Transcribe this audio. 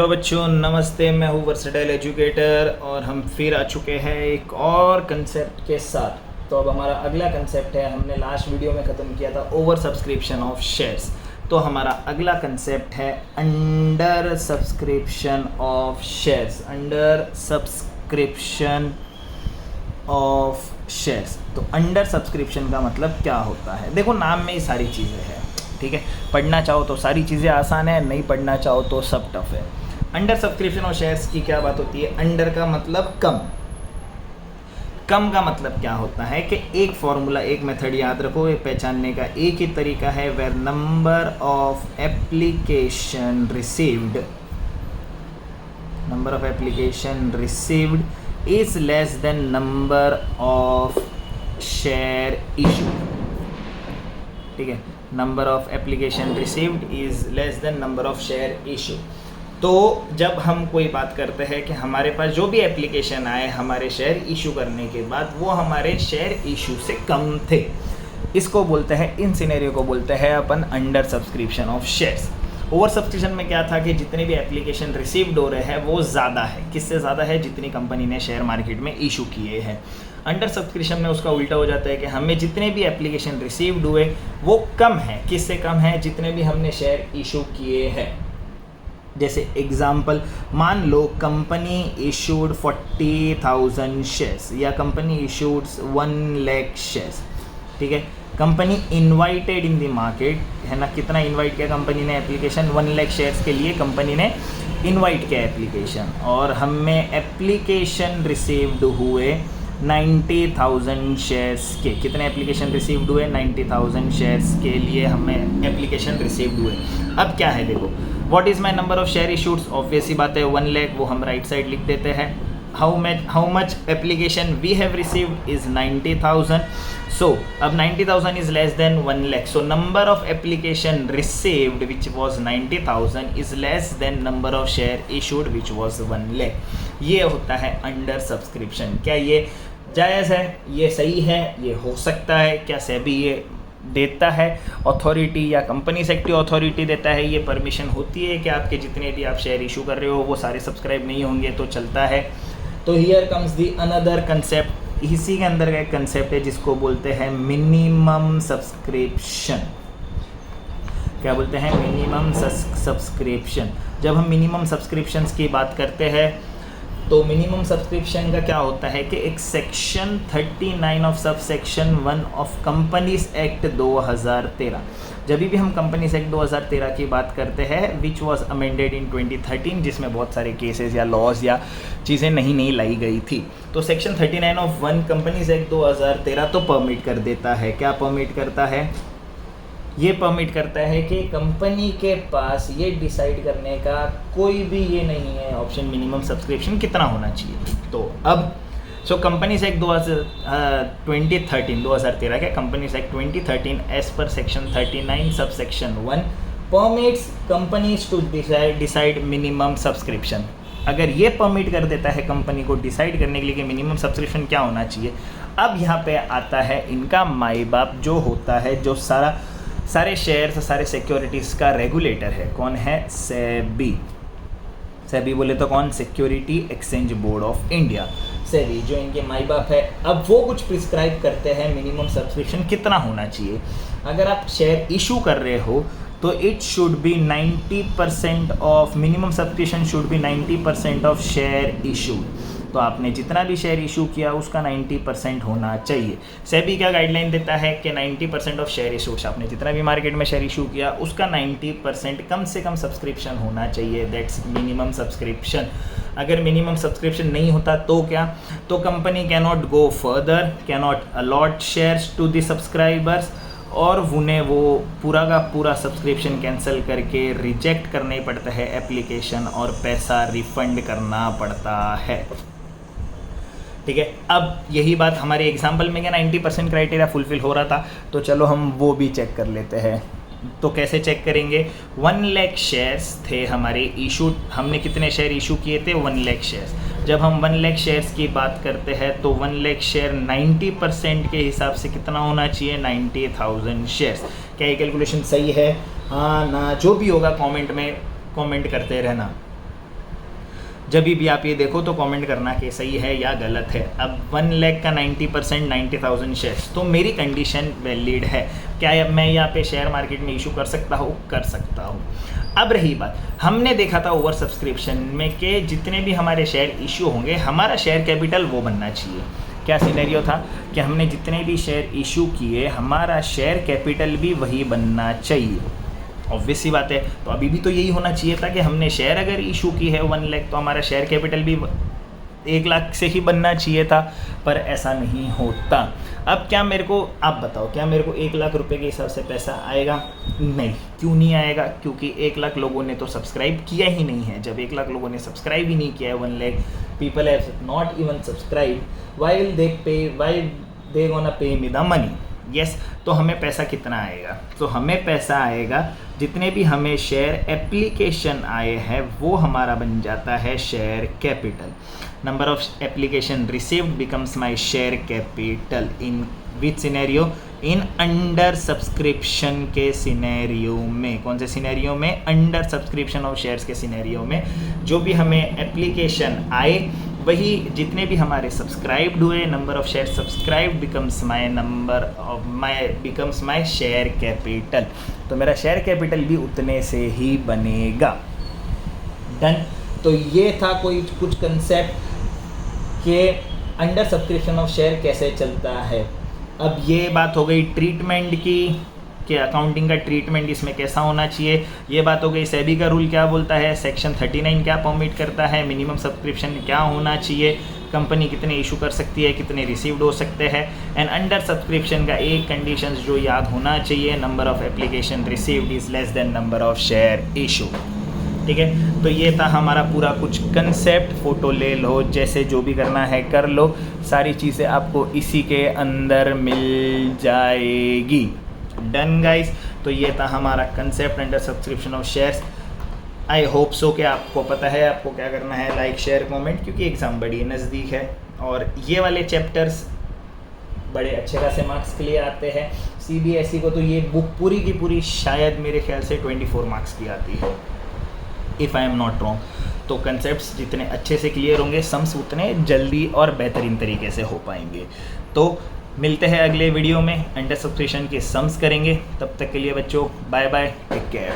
Hello बच्चों, नमस्ते। मैं हूँ वर्सेटाइल एजुकेटर और हम फिर आ चुके हैं एक और कंसेप्ट के साथ। तो अब हमारा अगला कंसेप्ट है, हमने लास्ट वीडियो में ख़त्म किया था ओवर सब्सक्रिप्शन ऑफ शेयर्स। तो हमारा अगला कंसेप्ट है under subscription of shares. Under subscription of shares. तो अंडर सब्सक्रिप्शन का मतलब क्या होता है? देखो, नाम में ही सारी चीज़ें हैं, ठीक है। पढ़ना चाहो तो सारी चीज़ें आसान है, नहीं पढ़ना चाहो तो सब टफ है। अंडर सब्सक्रिप्शन ऑफ शेयर्स की क्या बात होती है? अंडर का मतलब कम। कम का मतलब क्या होता है कि एक फॉर्मूला, एक मेथड याद रखो, ये पहचानने का एक ही तरीका है। Where number of application received, number of application received is less than number of share issue, ठीक है। Number of application received is less than number of share issue. तो जब हम कोई बात करते हैं कि हमारे पास जो भी एप्लीकेशन आए हमारे शेयर इशू करने के बाद, वो हमारे शेयर इशू से कम थे, इसको बोलते हैं, इन सिनेरियो को बोलते हैं अपन under subscription of shares. Over subscription में क्या था कि जितने भी एप्लीकेशन रिसीव्ड हो रहे हैं वो ज़्यादा है। किससे ज़्यादा है? जितनी कंपनी ने शेयर मार्केट में इशू किए हैं। अंडर सब्सक्रिप्शन में उसका उल्टा हो जाता है कि हमें जितने भी एप्लीकेशन रिसीव्ड हुए वो कम है। किससे कम है? जितने भी हमने शेयर इशू किए हैं। जैसे एग्जाम्पल, मान लो कंपनी इशूड 40,000 शेयर्स या कंपनी इशूड 1 लाख शेयर्स, ठीक है। Company invited in the market, है ना। कितना इनवाइट किया कंपनी ने एप्लीकेशन? 1 लाख शेयर्स के लिए कंपनी ने इनवाइट किया एप्लीकेशन, और हमें एप्लीकेशन रिसीव्ड हुए 90,000 शेयर्स के। कितने एप्लीकेशन रिसीव्ड हुए? 90,000 शेयर्स के लिए हमें एप्लीकेशन रिसीव्ड हुए। अब क्या है, देखो, what is my number of share issueds? Obvious ही बात है 1 लाख, वो हम राइट साइड लिख देते हैं। How much application we have received is 90,000। So अब 90,000 is less than 1 lakh, so number of application received which was 90,000 is less than number of share issued which was 1 lakh. ये होता है अंडर सब्सक्रिप्शन। क्या ये जायज़ है? ये सही है? ये हो सकता है? क्या सेबी ये देता है अथॉरिटी, या कंपनी सेक्रेटरी अथॉरिटी देता है, ये परमिशन होती है कि आपके जितने भी आप शेयर इशू कर रहे हो वो सारे सब्सक्राइब नहीं होंगे तो चलता है? तो here comes the another concept. इसी के अंदर का एक कंसेप्ट है जिसको बोलते हैं मिनिमम सब्सक्रिप्शन। क्या बोलते हैं? Minimum subscription. जब हम मिनिमम सब्सक्रिप्शंस की बात करते हैं तो मिनिमम सब्सक्रिप्शन का क्या होता है कि एक सेक्शन 39 ऑफ सब सेक्शन 1 ऑफ कंपनीज एक्ट 2013, जब भी हम कंपनीज एक्ट 2013 की बात करते हैं विच वॉज अमेंडेड इन 2013, जिसमें बहुत सारे केसेस या लॉज या चीज़ें नहीं लाई गई थी, तो सेक्शन 39 ऑफ 1 कंपनीज एक्ट 2013 तो परमिट कर देता है। क्या परमिट करता है? ये परमिट करता है कि कंपनी के पास ये डिसाइड करने का कोई भी ये नहीं है ऑप्शन मिनिमम सब्सक्रिप्शन कितना होना चाहिए। तो अब कंपनीज एक्ट 2013 के companies act 2013 as per section 39 sub section 1 permits companies to decide minimum subscription. अगर ये परमिट कर देता है कंपनी को डिसाइड करने के लिए कि मिनिमम सब्सक्रिप्शन क्या होना चाहिए, अब यहाँ पे आता है इनका माई बाप जो होता है, जो सारे शेयर्स, सारे सिक्योरिटीज़ का रेगुलेटर है। कौन है? सेबी। सेबी बोले तो कौन? Security exchange board of India, SEBI, जो इनके माई बाप है। अब वो कुछ प्रिस्क्राइब करते हैं मिनिमम सब्सक्रिप्शन कितना होना चाहिए। अगर आप शेयर इशू कर रहे हो तो it should be 90% of, minimum subscription should be 90% of share issue. तो आपने जितना भी शेयर इशू किया उसका 90% होना चाहिए। सेबी क्या गाइडलाइन देता है कि 90% ऑफ शेयर इशूज, आपने जितना भी मार्केट में शेयर इशू किया उसका 90% कम से कम सब्सक्रिप्शन होना चाहिए। That's minimum subscription. अगर मिनिमम सब्सक्रिप्शन नहीं होता तो क्या? तो company can not go further, can not allot shares to the subscribers, और उन्हें वो पूरा का पूरा सब्सक्रिप्शन कैंसिल करके रिजेक्ट करना ही पड़ता है एप्लीकेशन, और पैसा रिफंड करना पड़ता है, ठीक है। अब यही बात हमारे एग्जाम्पल में क्या 90% क्राइटेरिया फुलफिल हो रहा था, तो चलो हम वो भी चेक कर लेते हैं। तो कैसे चेक करेंगे? 1 लाख शेयर्स थे हमारे इशू, हमने कितने शेयर इशू किए थे? 1 लाख शेयर्स। जब हम 1 लाख शेयर्स की बात करते हैं तो 1 लाख शेयर 90% के हिसाब से कितना होना चाहिए? 90,000 शेयर्स। क्या ये कैलकुलेशन सही है? हाँ ना, जो भी होगा कमेंट में कमेंट करते रहना। जब भी आप ये देखो तो कमेंट करना कि सही है या गलत है। अब 1 लाख का 90% 90,000 शेयर्स, तो मेरी कंडीशन वैलिड है। क्या मैं यहाँ पे शेयर मार्केट में इशू कर सकता हूँ? कर सकता हूँ। अब रही बात, हमने देखा था ओवर सब्सक्रिप्शन में कि जितने भी हमारे शेयर इशू होंगे, हमारा शेयर कैपिटल वो बनना चाहिए। क्या सिनेरियो था कि हमने जितने भी शेयर इशू किए, हमारा शेयर कैपिटल भी वही बनना चाहिए। ऑब्वियस सी बात है। तो अभी भी तो यही होना चाहिए था कि हमने शेयर अगर इशू की है 1 लाख, तो हमारा शेयर कैपिटल भी 1 लाख से ही बनना चाहिए था, पर ऐसा नहीं होता। अब क्या मेरे को, आप बताओ, क्या मेरे को 1 लाख रुपए के हिसाब से पैसा आएगा? नहीं। क्यों नहीं आएगा? क्योंकि 1 लाख लोगों ने तो सब्सक्राइब किया ही नहीं है। जब 1 लाख लोगों ने सब्सक्राइब ही नहीं किया है, 1 lakh people have not even subscribe, why they gonna pay me the money? Yes. तो हमें पैसा कितना आएगा? तो हमें पैसा आएगा, जितने भी हमें शेयर एप्लीकेशन आए हैं वो हमारा बन जाता है share capital. Number of application received becomes my share capital. In which scenario? In under subscription के सिनेरियो में। कौन से सिनेरियो में? अंडर सब्सक्रिप्शन ऑफ शेयर्स के सिनेरियो में। जो भी हमें एप्लीकेशन आए, वही जितने भी हमारे सब्सक्राइब्ड हुए, number of share subscribed becomes my share capital. तो मेरा शेयर कैपिटल भी उतने से ही बनेगा। डन। तो ये था कुछ कंसेप्ट के अंडर सब्सक्रिप्शन ऑफ शेयर कैसे चलता है। अब ये बात हो गई ट्रीटमेंट की, कि अकाउंटिंग का ट्रीटमेंट इसमें कैसा होना चाहिए। ये बात हो गई सेबी का रूल क्या बोलता है, सेक्शन 39 क्या परमिट करता है, मिनिमम सब्सक्रिप्शन क्या होना चाहिए, कंपनी कितने इशू कर सकती है, कितने रिसीव्ड हो सकते हैं। एंड अंडर सब्सक्रिप्शन का एक कंडीशन जो याद होना चाहिए, number of application received is less than number of share issue. ठीक है। तो ये था हमारा पूरा कुछ कंसेप्ट। फ़ोटो ले लो, जैसे जो भी करना है कर लो, सारी चीज़ें आपको इसी के अंदर मिल जाएगी। Done guys. तो ये था हमारा concept under subscription of shares. I hope so कि आपको पता है आपको क्या करना है, लाइक शेयर कमेंट, क्योंकि एग्ज़ाम बड़ी नज़दीक है और ये वाले चैप्टर्स बड़े अच्छे खासे मार्क्स के लिए आते हैं। CBSE को तो ये बुक पूरी की पूरी शायद मेरे ख्याल से 24 मार्क्स की आती है, if I am not wrong. तो कंसेप्ट्स जितने अच्छे से क्लियर होंगे, सम्स उतने जल्दी और बेहतरीन तरीके से हो पाएंगे। तो मिलते हैं अगले वीडियो में, अंडर सब्सक्रिप्शन के सम्स करेंगे। तब तक के लिए बच्चों बाय बाय, टेक केयर।